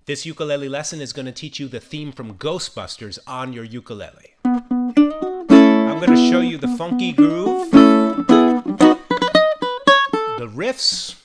This ukulele lesson is going to teach you the theme from Ghostbusters on your ukulele. I'm going to show you the funky groove, the riffs,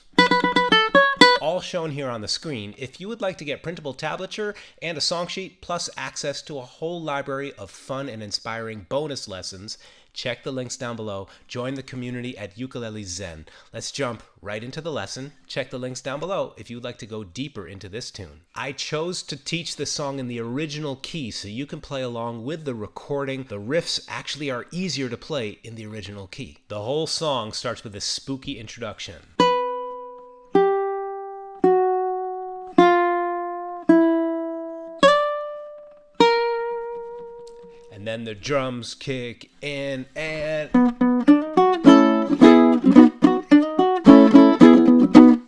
all shown here on the screen. If you would like to get printable tablature and a song sheet, plus access to a whole library of fun and inspiring bonus lessons, check the links down below. Join the community at Ukulele Zen. Let's jump right into the lesson. Check the links down below if you'd like to go deeper into this tune. I chose to teach this song in the original key so you can play along with the recording. The riffs actually are easier to play in the original key. The whole song starts with this spooky introduction. And then the drums kick in and...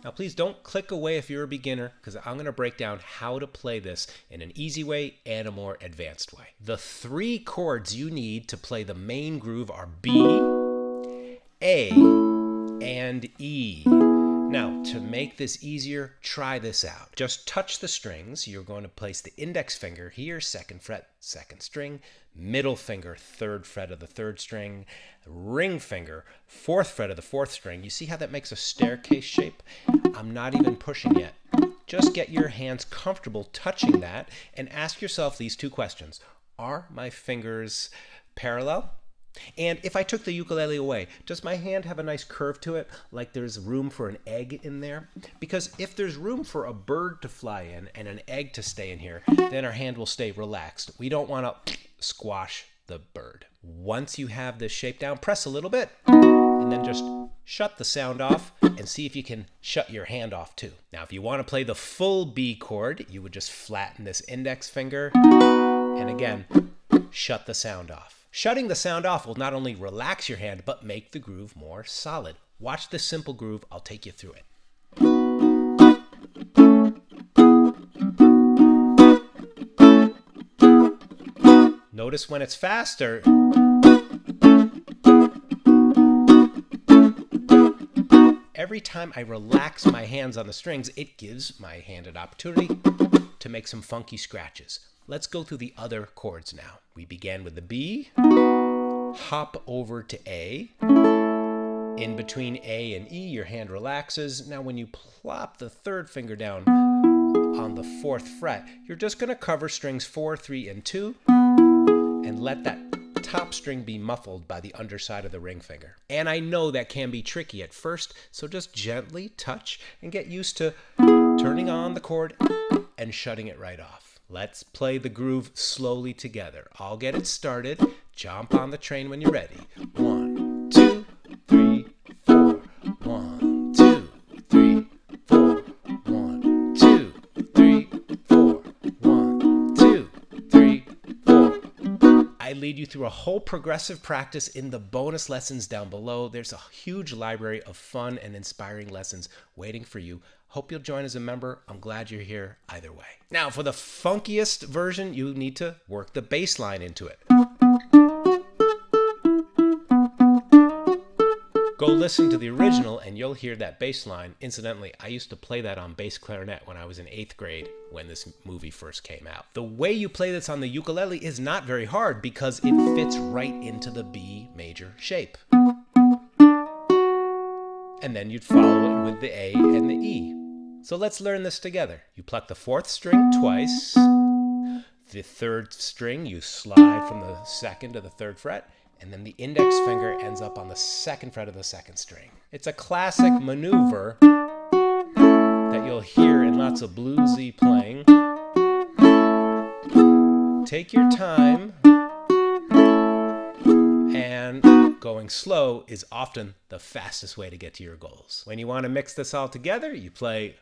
Now please don't click away if you're a beginner, because I'm going to break down how to play this in an easy way and a more advanced way. The three chords you need to play the main groove are B, A, and E. Now, to make this easier, try this out. Just touch the strings. You're going to place the index finger here, 2nd fret, 2nd string, middle finger, 3rd fret of the 3rd string, ring finger, 4th fret of the 4th string. You see how that makes a staircase shape? I'm not even pushing yet. Just get your hands comfortable touching that and ask yourself these two questions. Are my fingers parallel? And if I took the ukulele away, does my hand have a nice curve to it, like there's room for an egg in there? Because if there's room for a bird to fly in and an egg to stay in here, then our hand will stay relaxed. We don't want to squash the bird. Once you have this shape down, press a little bit, and then just shut the sound off and see if you can shut your hand off too. Now, if you want to play the full B chord, you would just flatten this index finger, and again, shut the sound off. Shutting the sound off will not only relax your hand, but make the groove more solid. Watch this simple groove. I'll take you through it. Notice when it's faster. Every time I relax my hands on the strings, it gives my hand an opportunity to make some funky scratches. Let's go through the other chords now. We began with the B, hop over to A. In between A and E, your hand relaxes. Now when you plop the 3rd finger down on the 4th fret, you're just going to cover strings 4, 3, and 2, and let that top string be muffled by the underside of the ring finger. And I know that can be tricky at first, so just gently touch and get used to turning on the chord and shutting it right off. Let's play the groove slowly together. I'll get it started. Jump on the train when you're ready. 1, 2, 3, 4. 1, 2, 3, 4. 1, 2, 3, 4. 1, 2, 3, 4. I lead you through a whole progressive practice in the bonus lessons down below. There's a huge library of fun and inspiring lessons waiting for you. Hope you'll join as a member. I'm glad you're here either way. Now, for the funkiest version, you need to work the bass line into it. Go listen to the original and you'll hear that bass line. Incidentally, I used to play that on bass clarinet when I was in 8th grade when this movie first came out. The way you play this on the ukulele is not very hard because it fits right into the B major shape. And then you'd follow it with the A and the E. So let's learn this together. You pluck the 4th string twice. The 3rd string, you slide from the 2nd to the 3rd fret, and then the index finger ends up on the 2nd fret of the 2nd string. It's a classic maneuver that you'll hear in lots of bluesy playing. Take your time, and going slow is often the fastest way to get to your goals. When you want to mix this all together, you play.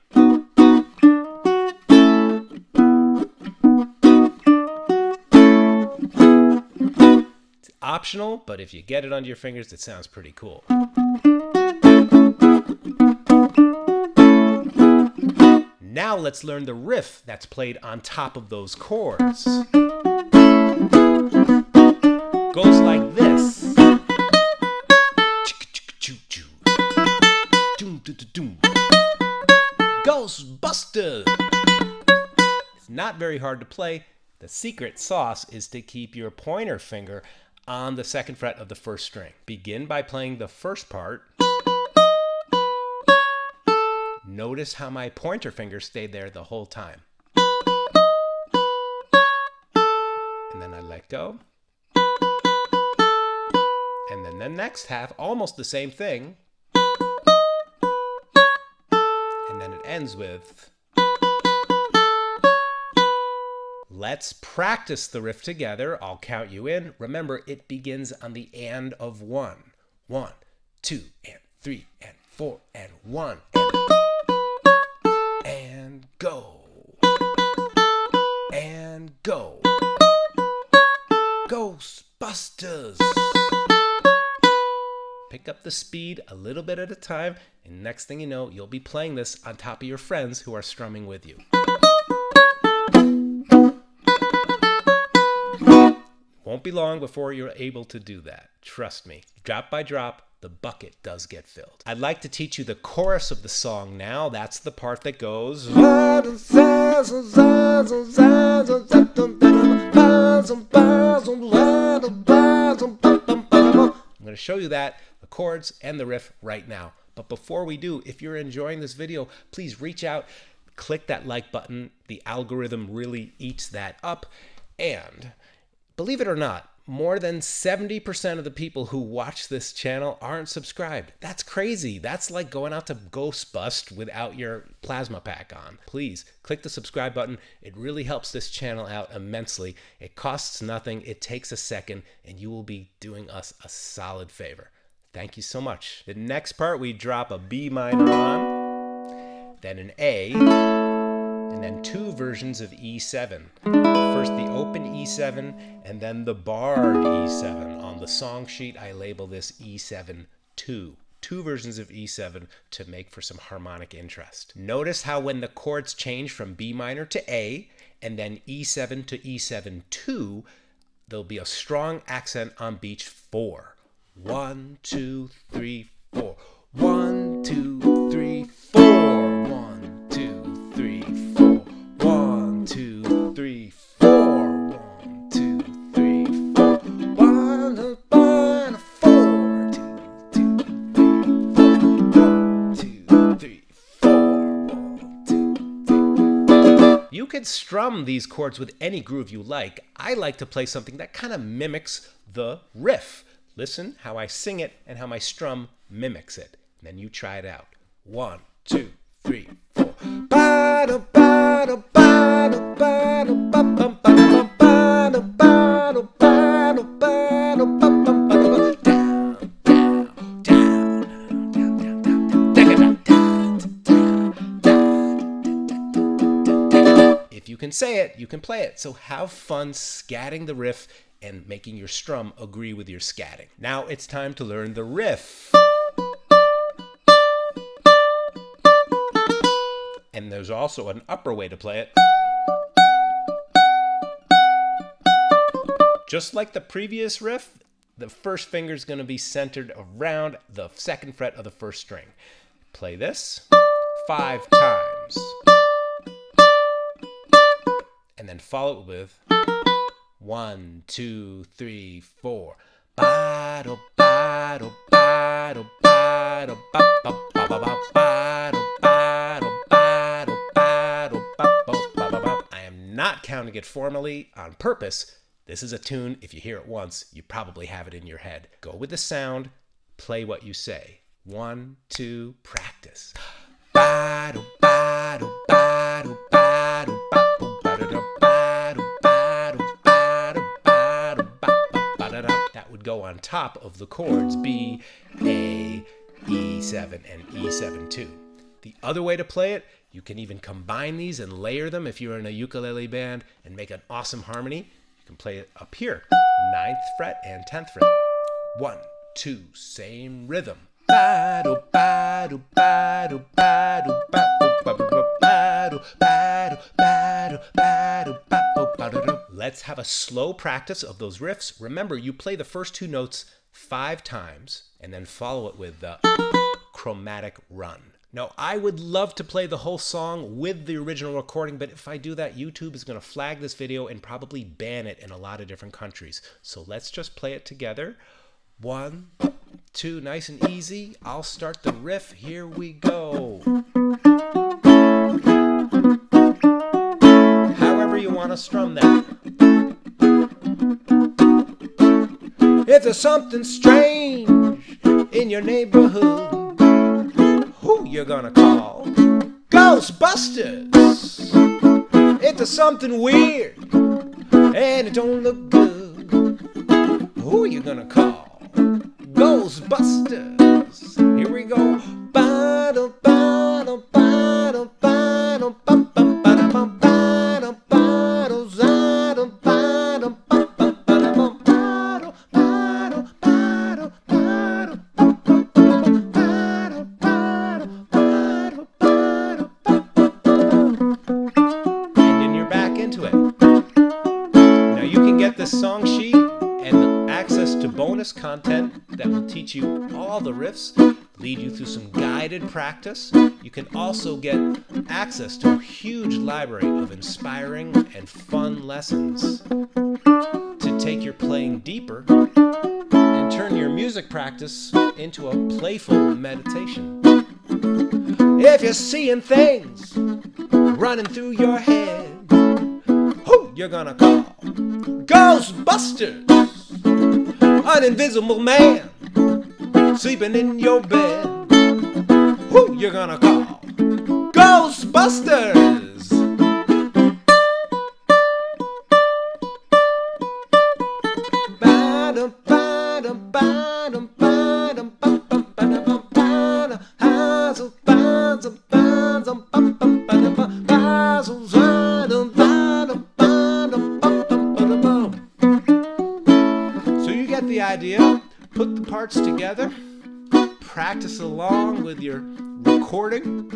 It's optional, but if you get it under your fingers, it sounds pretty cool. Now let's learn the riff that's played on top of those chords. Goes like this. Ghostbusters. not very hard to play. The secret sauce is to keep your pointer finger on the 2nd fret of the 1st string. Begin by playing the first part. Notice how my pointer finger stayed there the whole time. And then I let go. And then the next half, almost the same thing. And then it ends with, let's practice the riff together. I'll count you in. Remember, it begins on the and of 1. 1, 2, and 3, and 4, and 1, and go. And go. Ghostbusters. Pick up the speed a little bit at a time, and next thing you know, you'll be playing this on top of your friends who are strumming with you. Won't be long before you're able to do that. Trust me. Drop by drop, the bucket does get filled. I'd like to teach you the chorus of the song now. That's the part that goes. I'm going to show you that, the chords and the riff right now. But before we do, if you're enjoying this video, please reach out, click that like button. The algorithm really eats that up. And believe it or not, more than 70% of the people who watch this channel aren't subscribed. That's crazy. That's like going out to Ghostbusters without your plasma pack on. Please click the subscribe button. It really helps this channel out immensely. It costs nothing. It takes a second, and you will be doing us a solid favor. Thank you so much. The next part, we drop a B minor on, then an A, and then 2 versions of E7. First the open E7, and then the barred E7. On the song sheet, I label this E7 2. 2 versions of E7 to make for some harmonic interest. Notice how when the chords change from B minor to A, and then E7 to E7 2, there'll be a strong accent on beat 4. 1, 2, 3, 4. 1, 2, 3, 4. 1, 2, 3, 4. 1, 2, 3, 4. 1, 2, 3, 4. 1, 2, 4. 2, 3, 4. 1, 2, 3, 4. You can strum these chords with any groove you like. I like to play something that kind of mimics the riff. Listen how I sing it and how my strum mimics it. And then you try it out. 1, 2, 3, 4. If you can say it, you can play it. So have fun scatting the riff and making your strum agree with your scatting. Now it's time to learn the riff. And there's also an upper way to play it. Just like the previous riff, the first finger is going to be centered around the 2nd fret of the 1st string. Play this 5 times. And then follow it with 1, 2, 3, 4. I am not counting it formally on purpose. This is a tune. If you hear it once, you probably have it in your head. Go with the sound. Play what you say. 1, 2, practice. That would go on top of the chords B, A, E7, and E7 2. The other way to play it, you can even combine these and layer them if you're in a ukulele band and make an awesome harmony. You can play it up here, 9th fret and 10th fret. 1, 2, same rhythm. Let's have a slow practice of those riffs. Remember, you play the first 2 notes 5 times and then follow it with the chromatic run. Now, I would love to play the whole song with the original recording, but if I do that, YouTube is going to flag this video and probably ban it in a lot of different countries. So let's just play it together. 1, 2, nice and easy. I'll start the riff. Here we go. However you want to strum that. If there's something strange in your neighborhood, who you gonna call? Ghostbusters! If there's something weird and it don't look good, who you gonna call? Ghostbusters! Here we go. Bottle, bottle, bottle, bottle, bum, bum, bottle, bum, bottle, bottle, bottle, bottle, bum, bum, bottle, bum, bottle, bottle, bottle, bottle, bum, bum, bottle, bottle, bottle, bottle, bottle. And then you're back into it. Now you can get this song sheet and access to bonus content that will teach you all the riffs, lead you through some guided practice. You can also get access to a huge library of inspiring and fun lessons to take your playing deeper and turn your music practice into a playful meditation. If you're seeing things running through your head, who you're gonna call? Ghostbusters! An invisible man sleeping in your bed, who you gonna call? Ghostbusters! Ba-dum, ba-dum, ba-dum, ba-dum, bum, bum, ba-dum, ba-dum, hazel, ba-dum, ba-dum, bum, bum, ba-dum, bum, hazel, ba-dum, ba-dum, ba-dum, bum, bum, ba-dum, bum. So you get the idea. Put the parts together, practice along with your recording,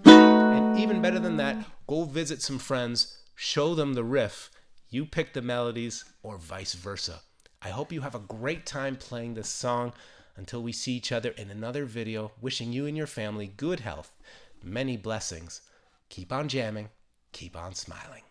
and even better than that, go visit some friends, show them the riff, you pick the melodies, or vice versa. I hope you have a great time playing this song. Until we see each other in another video, wishing you and your family good health, many blessings. Keep on jamming, keep on smiling.